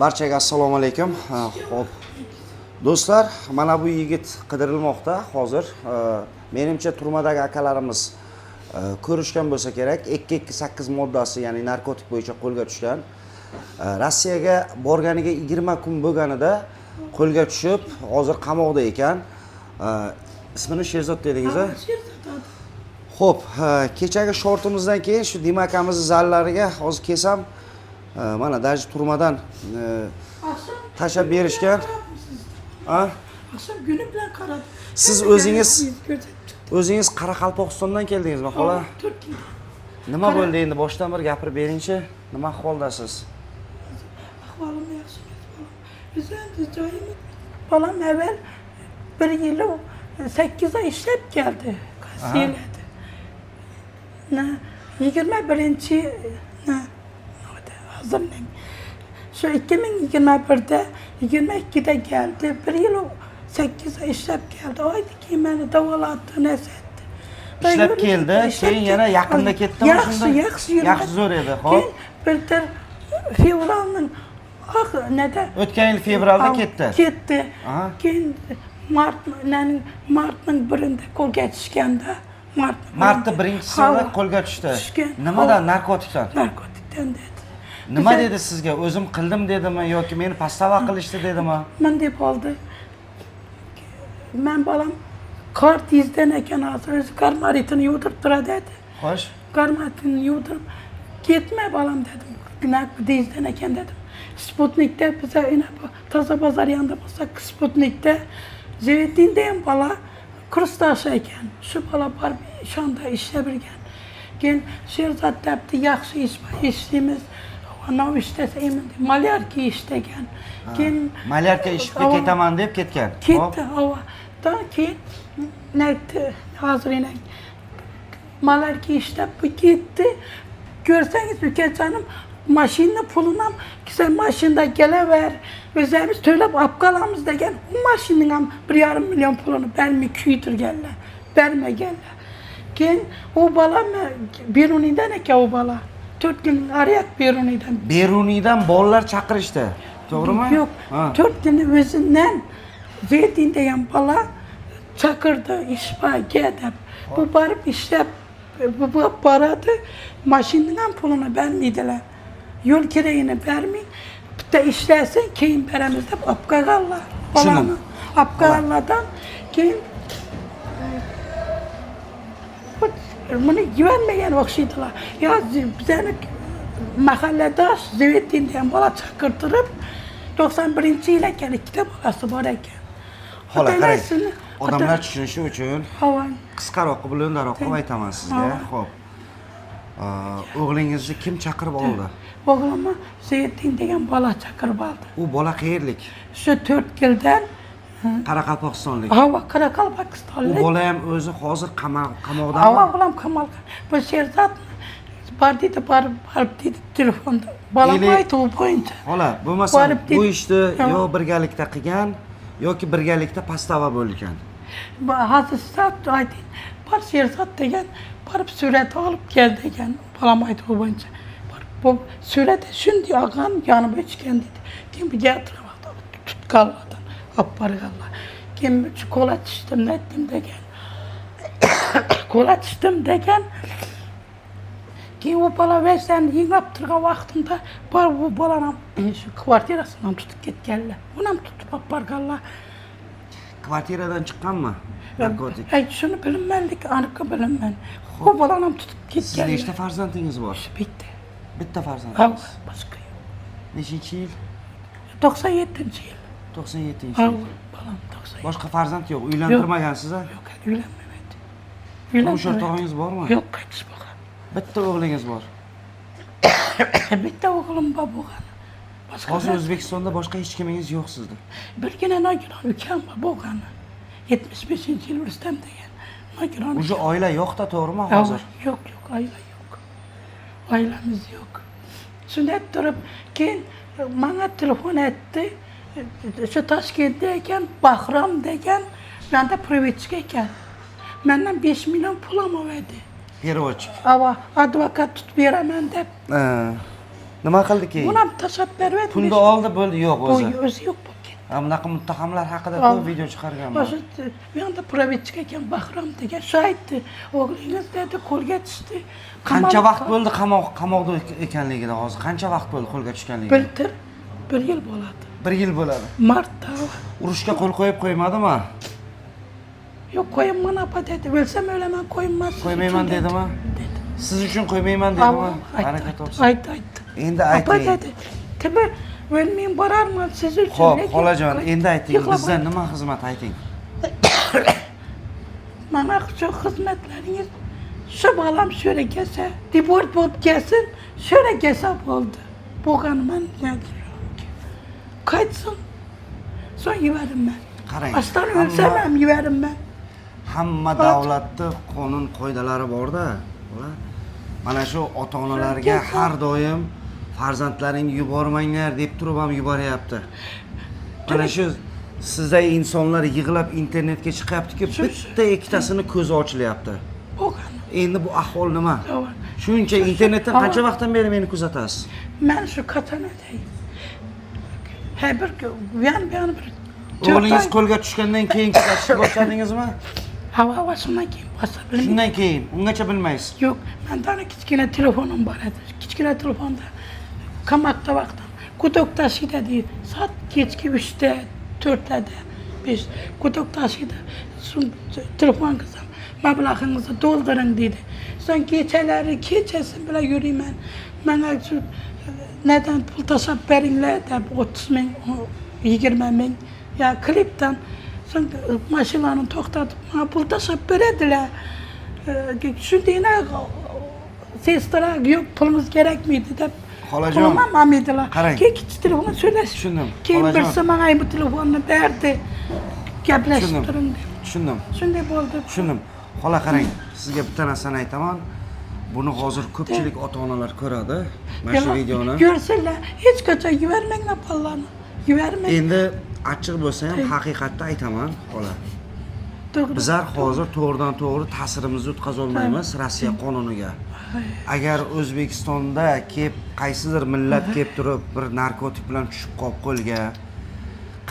Barchaga assalomu alaykum. Xo'p. Do'stlar, mana bu yigit qidirilmoqda hozir. Menimcha turmadagi akalarimiz ko'rishgan bo'lsa kerak. 228 moddasi, ya'ni narkotik bo'yicha qo'lga tushgan. Rossiyaga borganiga 20 kun bo'lganida qo'lga tushib, hozir qamoqda ekan. Ismini Sherzod dedingiz-a? Xo'p, kechagi shortimizdan keyin shu Dimakamiz zallariga hozir kelsam, mana daji turmadan tashab berishgan. Akşam günü bilen karadım. Siz o'zingiz Qoraqalpog'istondan keldingizmi, xola? Türkiye. Nima bo'ldi endi? Boshdan bir gapirib beringchi. Nima ahvoldasiz? Ahvalım yaxshi emas. Bizden joyim. Balam evvel bir yıl 8 ay işlep geldi. Kasiyeledi. Ne? 21. Ne? Hazırlayın. Şu 2021'de 22'de geldi. Bir yıl 8 ay işlep geldi. Oydu ki beni davalattı, nesetti. İşlep keldi, keyin yana yaqinda ketdimi shunda? Yaxshi zo'r edi, xo'p. Bir de fevralning neda? O'tgan yil fevralda ketdi. Ketdi. Keyin martning 1'inde qo'lga tushganda, martda 1-sida qo'lga tushdi. Nimadan? Narkotikdan. Narkotikdan dedi. Nima dedi sizga? O'zim qildim dedimi yoki meni pastava qilishdi dedimi? Men deb oldi. Men balam kart izden ekan hozir o'zi karmaritini yudirib turadi dedi. Xo'sh. Karmaritini yudirib ketma balam dedim. Gunoh izden ekan dedim. Sputnikda biza ina toza bozor yanında bo'lsa Sputnikda Zevetinda ham bola kursdosh ekan. Shu bola borib shonda ishlab yurgan. Keyin Sherzod debdi yaxshi ishlaymiz. Ana ishtasa endi malyarka ishlagan. Keyin malyarka ishga ketaman deb ketgan. Ketdi, hava. Keyin naytdi hozir ina malyarka ishlab ketdi. Ko'rsangiz ukajonim mashina pulini sen mashinada kelaver, o'zimiz to'lab olib qolamiz degan. U mashinaning ham 1,5 million pulini bermay kuydirganlar, bermaganlar. Keyin u bola Beruniydan ekan u bola. 4 gün arayak Beruniydan. Beruniydan bolalar chaqirishdi. To'g'rimi? Yo'q. 4 gün o'zidan Zetin degan bola chaqirdi, ishga deb. Bu borib ishlab bu boradi, mashinaning ham pulini bermaydilar. Yo'l kerakini bermay, bitta ishlasin, keyin beramiz deb olib qolganlar. Bolani olib qolganlardan keyin buni güvenmeyen o'xshaydilar. Ya bizani mahalladosh Zevetin degan bola chaqirtirib 91-yil ekan, 2 ta bolasi bor ekan. Xola, qarang. Odamlar tushunishi uchun Havan qisqaroq bilindaroq qilib aytaman sizga. Xo'p. O'g'lingizni kim chaqirib oldi? O'g'limni Zevetin degan bola chaqirib oldi. U bola qayerlik? Shu 4 yildan Qoraqalpog'istonlik. Qoraqalpog'istonlik. U bola ham o'zi hozir qamoqda. O'g'lim qamoqda. Bu Sherzod partiyada borib dedi telefonda. Bolam aytdi u bo'yicha. Xola, bo'lmasa bu ishni yo birgalikda qilgan yoki birgalikda pastava bo'lgan. Hozir siz ayting. Bor Sherzod degan borib surat olib kel degan. Bolam aytdi u bo'yicha. Bu suratda shunday olgan yonib o'chgan dedi. Keyin bu gapirmoqda tutqanlardan olib borganlar. Keyin chokolad ichdim netdim degan. Chokolad ichdim degan. Keyin u bola versen yengab turgan vaqtimda bor bu bolani shu kvartirasidan tutib ketganlar. Uni ham tutib olib borganlar. Kvartiradan chiqqanmi? Narkotik. Shuni bilmaylik, aniq bilmayman. Bu bolani ham tutib ketganlar. Sizda nechta farzandingiz bor? Bitta. Bitta farzandingiz. Boshqa yo'q. Nechinchi yil? 97-yil. 97-yil. Bolam 97. Boshqa farzand yo'q, uylantirmagansiz-a? Yo'q, uylanmayapti. Turmush o'rtog'ingiz bormi? Yo'q, qaytish bo'lgan. Bitta o'g'lingiz bor. Bitta o'g'lim bor bo'lgan. Hozir O'zbekistonda boshqa hech kimingiz yo'q sizda. Birgina nogiron ukam bor bo'lgan. 75-yil Rustam degan. Nogiron. O'sha oila yo'q-da, to'g'rimi hozir? Yo'q, oila yo'q. Oilamiz yo'q. Shunday turib, keyin menga telefon etdi. Shu Toshkentda ekan, Bahrom degan, menda privetchik ekan. Mendan 5 million pul olmadi. Переводчик. Ava advokat tutib beraman deb. Nima qildi keyin? Buni ham tashlab berib Pulni oldi, bo'ldi, yo'q o'zi. o'zi yo'q bo'lib ketdi. Bunaqa muttahamlar haqida ko'p video chiqarganman. O'sha bu yoqda provetchik ekan Bahrom degan shu aytdi. O'g'lingiz dedi qo'lga tushdi. Qancha vaqt bo'ldi qamoqda ekanligida hozir? Qancha vaqt bo'ldi qo'lga tushganligiga? Bir yil bo'ladi. 1 yil bo'ladi. Martda. Urushga qo'l qo'yib qo'ymadimi? Yo'q qo'ymayman apa dedi. O'lsam o'laman qo'ymayman. Qo'ymayman dedimi? Siz uchun qo'ymayman dedimi? Harakat olsin. Aytdi. Endi Apa ayting. dedi. Tabi o'lmay borarman siz uchun. Xo'p, xolajon, endi ayting. Bizdan nima xizmat ayting? Mana shu xizmatlaringiz shu bolam sho'ra kelsa, deport bo'lib kelsin, sho'ra kelsa bo'ldi. Bo'lganman qaytsin. So'ng yuboraman. Qarang. Aslan o'lsam ham yuboraman. Hamma davlatda qonun qoidalari bor-da. Mana shu ota-onalarga har doim farzandlaringni yubormanglar deb turib ham yuboryapti. Mana shu sizday insonlar yig'ilib internetga chiqyapti-ki, bitta ikkitasini ko'zi ochilyapti. Bo'lgan. Endi bu ahvol nima? Shuncha internetdan qancha vaqtdan beri meni kuzatasiz? Men shu Katanada. Har bir bir O'g'lingiz qo'lga tushgandan keyin kuzatishni boshladingizmi? Hava shundan keyin boshladim. Shundan keyin ungacha bilmaysiz. Yo'q, menda kichkina telefonim bor edi. Kichkina telefonda qamoqda vaqtim. Quduq tashida deydi. Soat kechki 3da, 4da, 5 quduq tashida. Telefon qilsam, mablag'ingizni to'ldiring dedi. So'ng kechasi bilan yurayman. Menga shu neden pul tashlab beringlar deb 30 ming, 20 ming ya klipdan so'ng mashinani to'xtatib, menga pul tashlab beradilar. Shundayna sestra yo'q pulimiz kerakmidi deb xolajon mamadilar. qarang. Keyin kichik telefon so'rashib. Tushundim. Keyin birisi menga bu telefonni berdi. Gaplashib turing deb. Tushundim. Shunday bo'ldi. Tushundim. Xola qarang, sizga bitta narsani aytaman. Buni hozir ko'pchilik ota-onalar ko'radi. Mana shu videoni. Ko'rsinlar, hech qachon yubormanglar bollarni. Yubormang. Endi achchiq bo'lsa ham haqiqatni aytaman, xola. To'g'ri. Bizlar hozir to'g'ridan to'g'ri ta'sirimizni o'tkazib olmaymiz Rossiya qonuniga. Agar O'zbekistonda kelib qaysidir millat kelib turib bir narkotik bilan tushib qolib qo'lga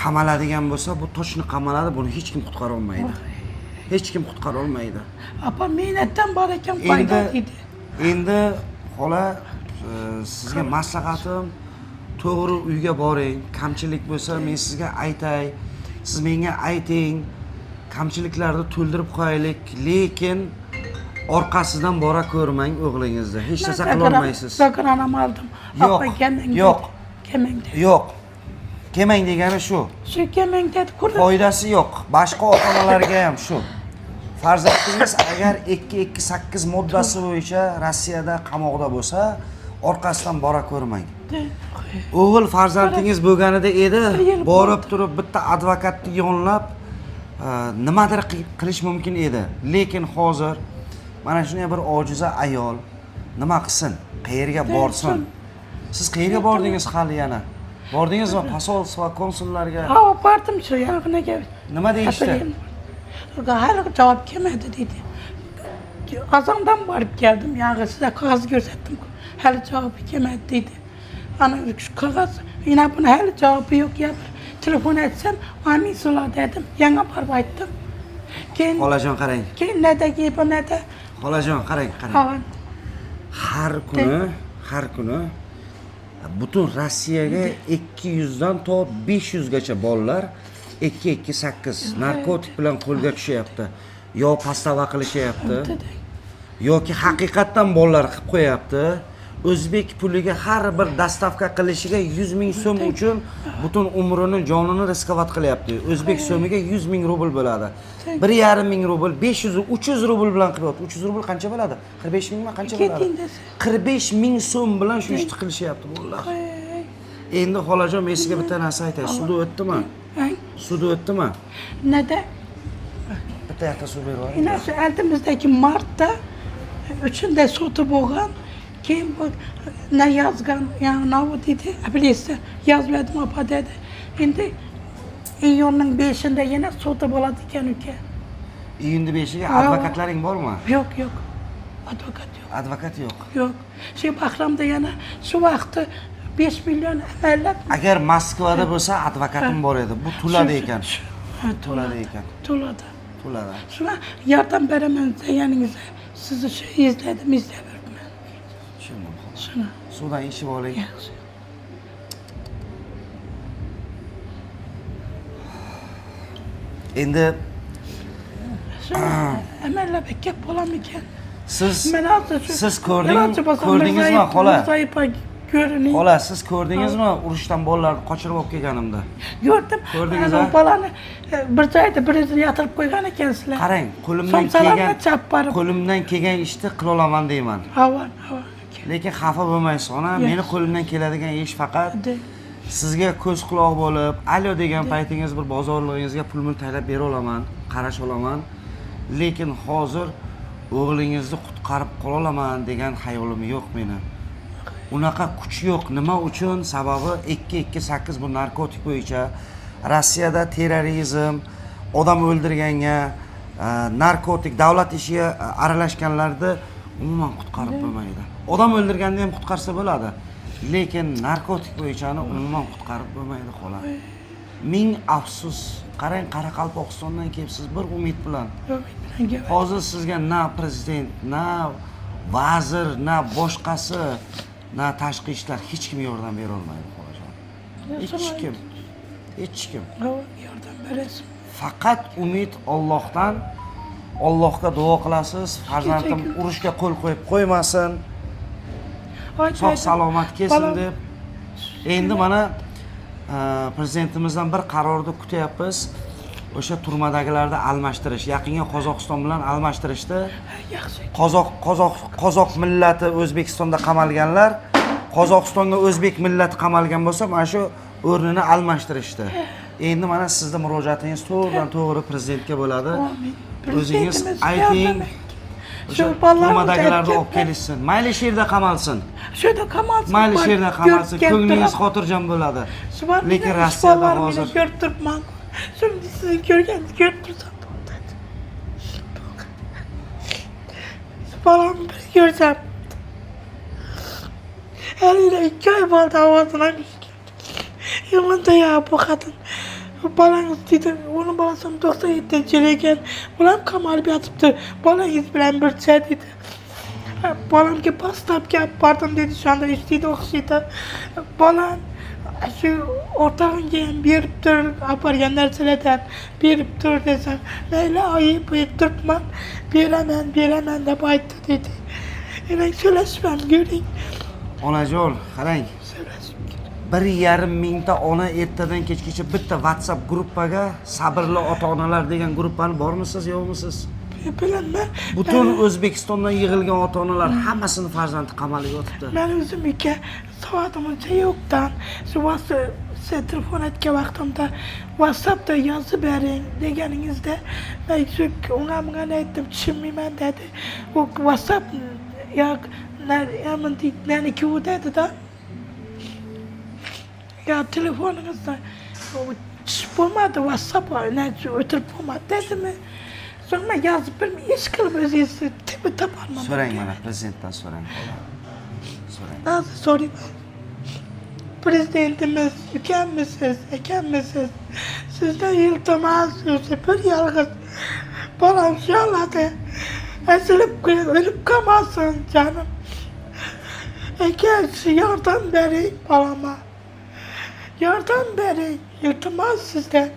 qamaladigan bo'lsa, bu toshni qamaladi, buni hech kim qutqara olmaydi. Hech kim qutqara olmaydi. Apa mehnatdan bor ekan foyda deydi. Endi xola sizga maslahatim to'g'ri uyga boring. Kamchilik bo'lsa men sizga aytay, siz menga ayting. Kamchiliklarni to'ldirib qo'yaylik, lekin orqasidan bora ko'rmang o'g'lingizni. Hech narsa qila olmaysiz. Zakaranam oldim. Yo'q. Yo'q. Kelmang dedi. Yo'q. Kelmang degani shu. Shu kelmang dedi. Foydasi yo'q. Boshqa ota-onalarga ham shu. Farzandingiz agar 228 moddasi bo'yicha Rossiyada qamoqda bo'lsa, orqasidan bora ko'rmang. O'g'il farzandingiz bo'lganida edi, borib turib bitta advokatni yonlab nimadir qilish mumkin edi. Lekin hozir mana shunday bir ojiza ayol nima qilsin? Qayerga borsin? Siz qayerga bordingiz hali yana? Bordingizmi posolstva, konsullarga? Ha, bordim shu yog'inaga. Nima deyishdi? Hali javob kelmadi dedi. Qozondan borib keldim, yog'i sizga qog'oz ko'rsatdim. Hali javob kelmadi dedi. Ana shu qog'oz, yana buni hali javobi yo'q ya. Telefon etsam, amin so'la dedim. Yana borib aytdim. Keyin Xolajon qarang. Keyin nadaga bu nada? Xolajon qarang. Har kuni butun Rossiyaga 200 dan to 500 gacha bolalar 228 narkotik bilan qo'lga tushyapti. Yo pastava qilishyapti. Yoki haqiqatdan bolalar qilib qo'yapti. O'zbek puliga har bir dastavka qilishiga 100 ming so'm uchun butun umrini, jonini riskovat qilyapti. O'zbek so'miga 100 ming rubl bo'ladi. 1,5 ming rubl, 500, 300 rubl bilan qilyapti. 300 rubl qancha bo'ladi? 45 mingmi qancha bo'ladi? 45 ming so'm bilan shu ishni qilishyapti bolalar. Endi xolajon, men sizga bitta narsa aytay. Sud o'tdimi? Sud o'tdimi? Nada? Bitta yaxta suv berib yuboring. Ina shu aldimizdagi martda uchunda soti bo'lgan. Keyin bu ne yazgan, yani ne dedi, bilirsin, yazmadım apa dedi. Şimdi iyunun 5'inde yine sota bo'ladi ekan uka. Iyunning 5'iga advokatlaring bormi? Yo'q. advokat yo'q. Advokat yo'q. Yo'q. Shu Bahramda yana shu vaqtda 5 million amallab Agar Moskvada bo'lsa advokatim bor edi. Bu to'ladi ekan. to'ladi ekan. To'ladi. To'ladi. Shuna yordam beraman deganingizda sizni shu izlayapman. Shuna. Suvdan ichib oling. Yaxshi. Endi Shuna amallab gap bo'lamikan? siz Men hozir shu siz ko'rdingizmi, xola? Xola, siz ko'rdingizmi urushdan bolalarni qochirib olib kelganimda? Gördüm. Ko'rdingiz Ana ha? balani bir joyda birini yatırıp qo'ygan ekansizlar. Qarang, qo'limdan kelgan ishni qila olaman deyman. Hava. Lekin xafa bo'lmaysiz, ona. Meni qo'limdan keladigan ish faqat sizga ko'z quloq bo'lib, alo degan paytingiz bir bozorlig'ingizga pul taylab bera olaman, qarash olaman. Lekin hozir o'g'lingizni qutqarib qola olaman degan xayolim yo'q meni. Unaqa kuch yo'q. Nima uchun? Sababi 228 bu narkotik bo'yicha Rossiyada terrorizm, odam o'ldirganga, narkotik davlat ishiga aralashganlarni umuman qutqarib bo'lmaydi. Odam o'ldirganda ham qutqarsa bo'ladi. Lekin narkotik bo'yichani umuman qutqarib bo'lmaydi, xola. Ming afsus. Qarang, Qoraqalpog'istondan kelibsiz bir umid bilan. Hozir sizga na prezident, na vazir, na boshqasi, na tashqi ishlar hech kim yordam bera olmaydi, xolajon. Hech kim. Yordam berasiz. Faqat umid Allohdan. Allohga duo qilasiz, farzandim urushga qo'l qo'yib qo'ymasin. Sog' salomat kelsin deb. Endi mana prezidentimizdan bir qarorni kutyapmiz. O'sha turmadagilarni almashtirish, yaqinga Qozog'iston bilan almashtirishdi. Yaxshi. Qozoq millati O'zbekistonda qamalganlar, Qozog'istonga o'zbek millati qamalgan bo'lsa, mana shu o'rnini almashtirishdi. Endi mana sizning murojaatingiz to'g'ridan-to'g'ri prezidentga bo'ladi. O'zingiz ayting. Shu turmadagilarni olib kelishsin. Mayli shu yerda qamalsin. Shu yerda qamalsin. Mayli shu yerda qamalsin. Ko'nglingiz xotirjam bo'ladi. Lekin Rossiyada hozir ko'rib turibman. Şimdi sizi görüp dursam bo'ladi. Balamı bir görsem. Eliyle 2 ay bo'ldi ovozini yılında ya bu kadın. Balangiz dedim, onun balasım 97-yil ekan. Balam qamalib yotibdi. Balangiz bilan bir chat dedi. Balamga pastlab gap bordim dedi, şu anda ishtiydi o'xshaydi. Balam shu o'rtog'ingga ham berib tur, apargan narsalardan berib tur desam, mayli oyib turibman, beraman deb aytdi dedi. Endi so'rashmam ko'ring. Onajon, qarang. 1,5 mingta ona ertadan kechgacha bitta WhatsApp gruppaga sabrli ota-onalar degan gruppani bormisiz, yo'qmisiz? Bilaman. Butun O'zbekistondan yig'ilgan ota-onalar hammasini farzandi qamalib yotibdi. Men o'zim soatimcha yo'qdan shu size telefon etgan vaqtimda WhatsAppda yozib bering deganingizda men shu unga aytdim, tushunmayman dedi. U WhatsApp yo'q, meniki u dedi-da. Ya telefoningizda tushib bo'lmadi, WhatsApp o'tirib bo'lmadi dedimi? Sonra yazıp bir iş kılıp özgesi tipi taparmam. So'rang mana prezidentdan so'rang. Nasıl sorayım? Prezidentimiz ekanmisiz? Sizden iltimas sözü bir yalğız balam şaladı. Ölüp kalmasın canım. Şu yardım verin balama. Yardım verin. İltimas sizden.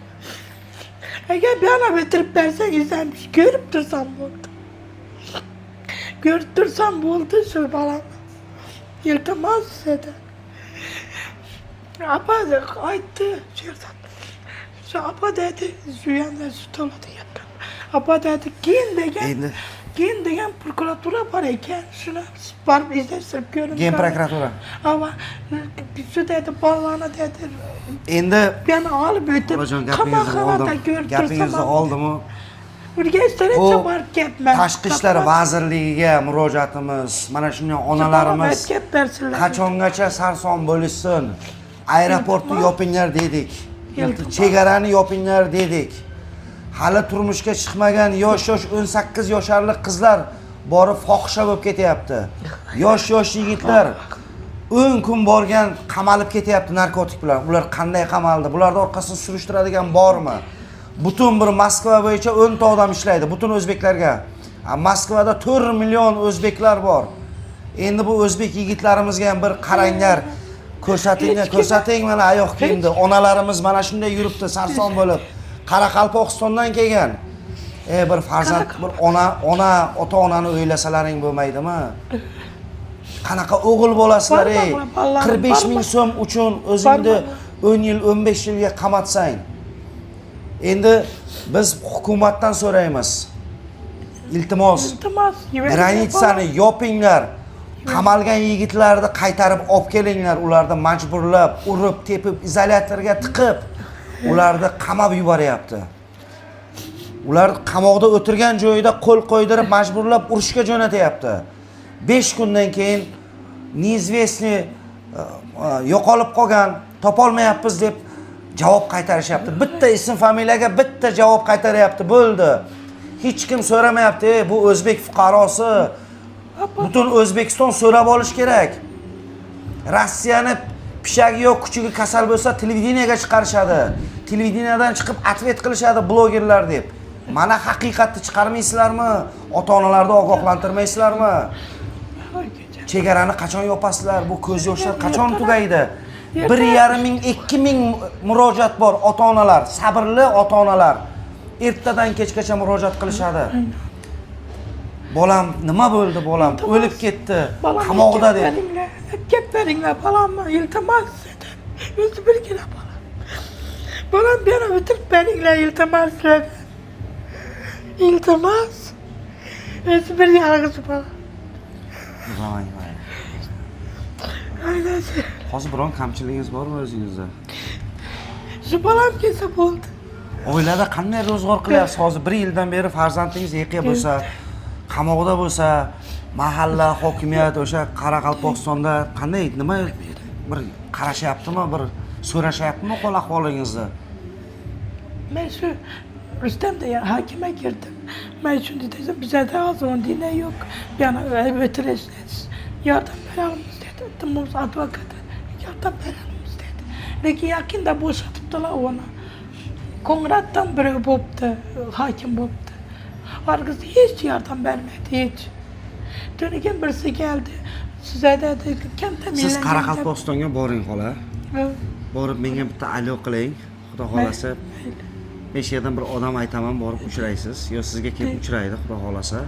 Eğer bana bitirip verseniz görüp dursam oldu. Görüp dursam oldu şu balam. Yırtamaz size de. Apa ayıttı şuradan. Şu apa dedi, şu yanda şu toladı yattım. Apa dedi, giyin degen prokuratura var eken, şuna varıp izlesip görün. Gen prokuratura. Ama şu dedi, balana dedi. Endi beni alıp ötüp qamoqxonada gapingizni oldimu? Urganchgacha borib ketman. Tashqi ishlar vazirligiga murojaatimiz, mana shunday onalarimiz qachongacha sarson bo'lishsin? Aeroportni yopinglar dedik. Chegarani yopinglar dedik. Hali turmushga chiqmagan yosh 18 yosharlik qizlar borib fohisha bo'lib ketyapti. Yosh yigitlar 10 kun borgan qamalib ketyapti narkotik bilan. Ular qanday qamaldi? Bularning orqasini surishtiradigan bormi? Butun bir Moskva bo'yicha 10 ta odam ishlaydi, butun o'zbeklarga. Moskvada 4 million o'zbeklar bor. Endi bu o'zbek yigitlarimizga ham bir qaranglar. Ko'rsating mana oyoq kiyimni. Onalarimiz mana shunday yuribdi, sarson bo'lib. Qoraqalpog'istondan kelgan. Bir farzand, bir ota-onani o'ylasalaring bo'lmaydimi? Qanaqa o'g'il bo'lasizlar, ey? 45 ming so'm uchun o'zingni 10 yil, 15 yilga qamatsang. Endi biz hukumatdan so'raymiz. Iltimos, granitsani yopinglar. Qamalgan yigitlarni qaytarib olib kelinglar, ularni majburlab, urib, tepib, izolyatorga tiqib, ularni qamab yuboryapti. Ular qamoqda o'tirgan joyida qo'l qo'ydirib, majburlab urushga jo'natyapti. 5 kundan keyin neizvestniy yo'qolib qolgan, topolmayapmiz deb javob qaytarishyapti. Bitta ism familiyaga bitta javob qaytaryapti, bo'ldi. Hech kim so'ramayapti, bu o'zbek fuqarosi. Butun O'zbekiston so'rab olish kerak. Rossiyani pishagi yo'q, kuchiga kasal bo'lsa, televideniyaga chiqarishadi. Televideniyadan chiqib atvet qilishadi blogerlar deb. Mana haqiqatni chiqarmaysizlarmi? Ota-onalarni ogohlantirmaysizlarmi? Chegarani qachon yopasizlar? Bu ko'z yoshlar qachon tugaydi? 1,5 ming, 2 ming murojaat bor ota-onalar, sabrli ota-onalar. Ertadan kechgacha murojaat qilishadi. Bolam nima bo'ldi bolam? O'lib ketdi. Qamoqda deb. Keperinglar bolamni iltimos dedi. O'zi birgina bolam. Bolam beni o'tib beringlar iltimos dedi. İltimos. O'zi bir yolg'iz bolam. Voy. Hozir biron kamchiligingiz bormi o'zingizda? Shu bolam kelsa bo'ldi. Oilada qanday ro'zg'or qilyapsiz? Hozir 1 yildan beri farzandingiz yiqiya bo'lsa, qamoqda bo'lsa, mahalla hokimiyat o'sha Qoraqalpog'istonda qanday nima bir qarashyaptimi, bir so'rashyaptimi qo'l ahvolingizni? Men shu Rustamda hakime girdim. Ben şimdi dedim bize de az ondine yok. Yani ötüreşiniz. Yardım verelim dedi. Tımız advokatı. Yardım verelim dedi. Lakin yakında boşatıptılar ona. Kongrattan biri boptu. Hakim boptu. Arkası hiç yardım vermedi. Hiç. Dönüken birisi geldi. Size dedi kim teminlengan. Siz Qoraqalpog'istonga boring xola. Borib menga bitta alo qiling. Xudo xolasa. Men shu yerdan bir odam aytaman, borib uchraysiz. Yo sizga kelib uchraydi, xudo xolasa.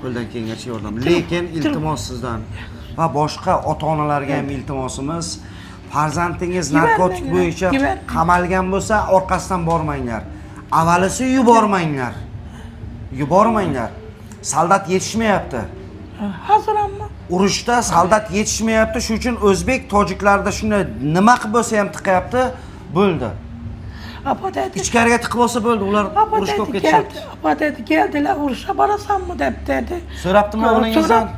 Qo'ldan kelgancha yordam. Lekin iltimos sizdan va boshqa ota-onalarga ham iltimosimiz, farzandingiz narkotik bo'yicha qamalgan bo'lsa, orqasidan bormanglar. Avvalisi yubormanglar. Soldat yetishmayapti. Hozir hamma Urushda soldat yetishmayapti. Shuning uchun o'zbek, tojiklarda shunday nima qilib bo'lsa ham tiqyapti, bo'ldi. İçkariga tiqib olsa bo'ldi, ular urushga olib ketishyapti. Apa dedi, geldiler uruşa barasanmı dedi. So'rabdimi onangizdan?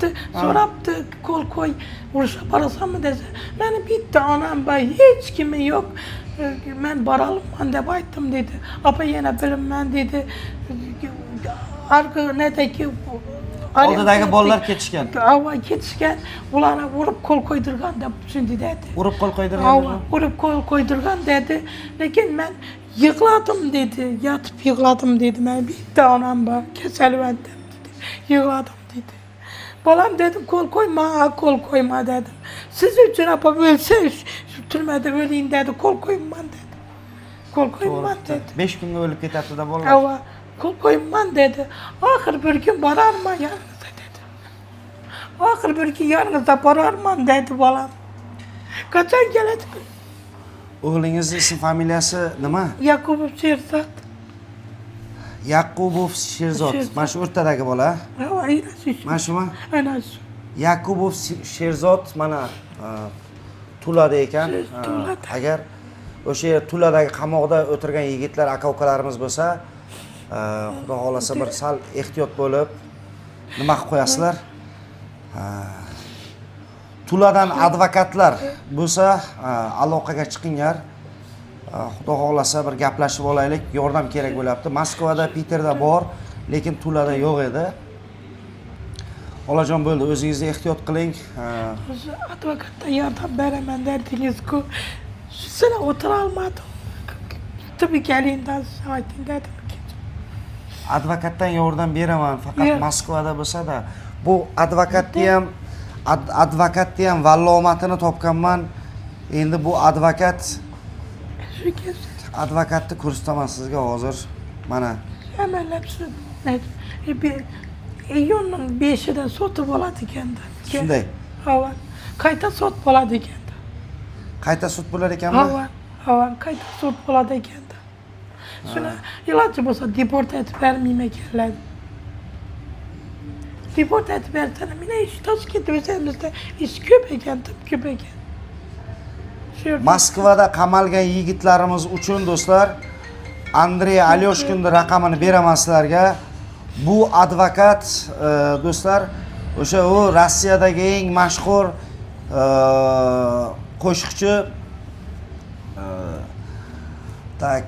So'rabdi, qo'l qo'y, uruşa barasanmı dedi. Meni bitta onam bor, hech kimi yo'q. Men borolmayman deb aytdim dedi. Apa yana bilinman dedi. Arqi nedeki Oldidagi bolalar ketishgan. Ava ketishgan, ularni urib qo'l qo'ydirgan deb tushundim dedi. Urib qo'l qo'ydirgan. Urib qo'l qo'ydirgan dedi. Lekin men yig'ladim dedi. Yotib yig'ladim dedi. Men bitta onam bor, kasalman dedi. Yig'ladim dedi. Bolam dedim qo'l qo'yma dedim. Siz uchun apa o'lsa shu turmada o'ling dedi. Qo'l qo'yman dedi. Qo'l qo'yman dedi. 5 kunga o'lib ketadi-da bolalar. Ava qo'l qo'yman dedi. Oxir bir kun borarman yaningizda dedi. Oxir bir kun yaningizda borarman dedi bolam. Qachon keladi? O'g'lingizning ism familiyasi nima? Yakubov Sherzod. Yakubov Sherzod. Mana shu o'rtadagi bola. Mana shumi? Ana shu. Yakubov Sherzod mana Tulada ekan. Agar o'sha Tuladagi qamoqda o'tirgan yigitlar, aka-ukalarimiz bo'lsa, xudo xolasa bir sal ehtiyot bo'lib nima qilib qo'yasizlar? Tuladan advokatlar bo'lsa, aloqaga chiqinglar. Xudo xolasa bir gaplashib olaylik, yordam kerak bo'lyapti. Moskvada, Piterda bor, lekin Tulada yo'q edi. Olajon bo'ldi, o'zingizni ehtiyot qiling. O'zi advokatdan yordam beraman dedingiz-ku. Sizlar o'tira olmadim. Tabii kelingdan ayting dedim. Advokatdan yordam beraman, faqat Yo'q. Moskvada bo'lsa-da, bu advokatni ham vallomatini topganman. Endi bu Shu kez advokatni ko'rsataman sizga hozir. Mana hemenlab iyunning 5'ida sotib oladi ekanda. shunday. Hava. Qayta sot bo'ladi ekanda. Qayta sud bo'lar ekanmi? Hava qayta sot bo'ladi ekanda. Shuni iloji bo'lsa deport etib bermayman ekanlar. Deport etib bersana, meni ish Toshkent o'zimizda ish ko'p ekan, ko'p ekan. Moskvada qamalgan yigitlarimiz uchun do'stlar, Andrey Alyoshkinning raqamini beraman sizlarga. Bu advokat do'stlar, o'sha u Rossiyadagi eng mashhur qo'shiqchi tak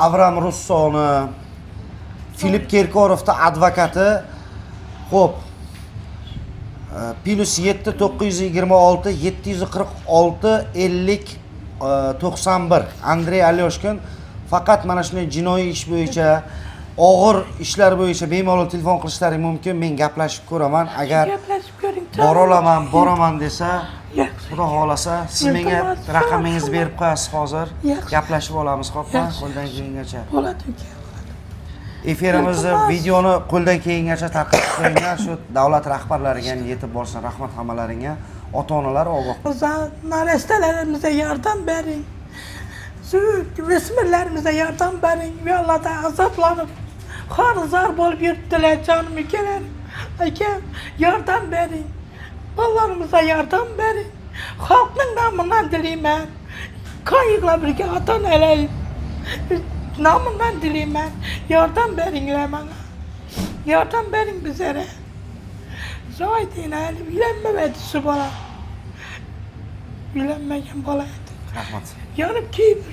Avram Russoni, Filip Kirkorovning advokati. Xo'p. +7 926 746 50 91 Andrey Alyoshkin faqat mana shunday jinoiy ish bo'yicha, og'ir ishlar bo'yicha bemalol telefon qilishlaring mumkin. Men gaplashib ko'raman. Agar gaplashib ko'ring. boraman desa, Yaxshi. Xudo xolasa, siz menga raqamingizni berib qo'yasiz hozir. Yaxshi. Gaplashib olamiz, xo'pmi? Yaxshi. Qo'ldan kelgancha. Bo'ladi ekan. Efirimizni, Iltimos. videoni qo'ldan kelgancha tarqatib qo'yinglar. Shu davlat rahbarlariga yetib borsin. Rahmat hammalaringga. Ota-onalar ogoh. Narestalarimize yardım verin. Şu resimlerimize yardım verin. Ve Allah'tan azaplanıp zar bolup yürüttüler canım ülkelerim. Hakem yardım verin. Ballarımıza yardım verin. Halkın namından dileyim ben. Kayıkla birlikte atan eleyim. Namından dileyim ben. Yardım verinler bana. Yardım verin bizlere. Zaten elim bilenmemedi şu bana. Bilenmeyen balaydı. Rahmat. Yanıp kiyip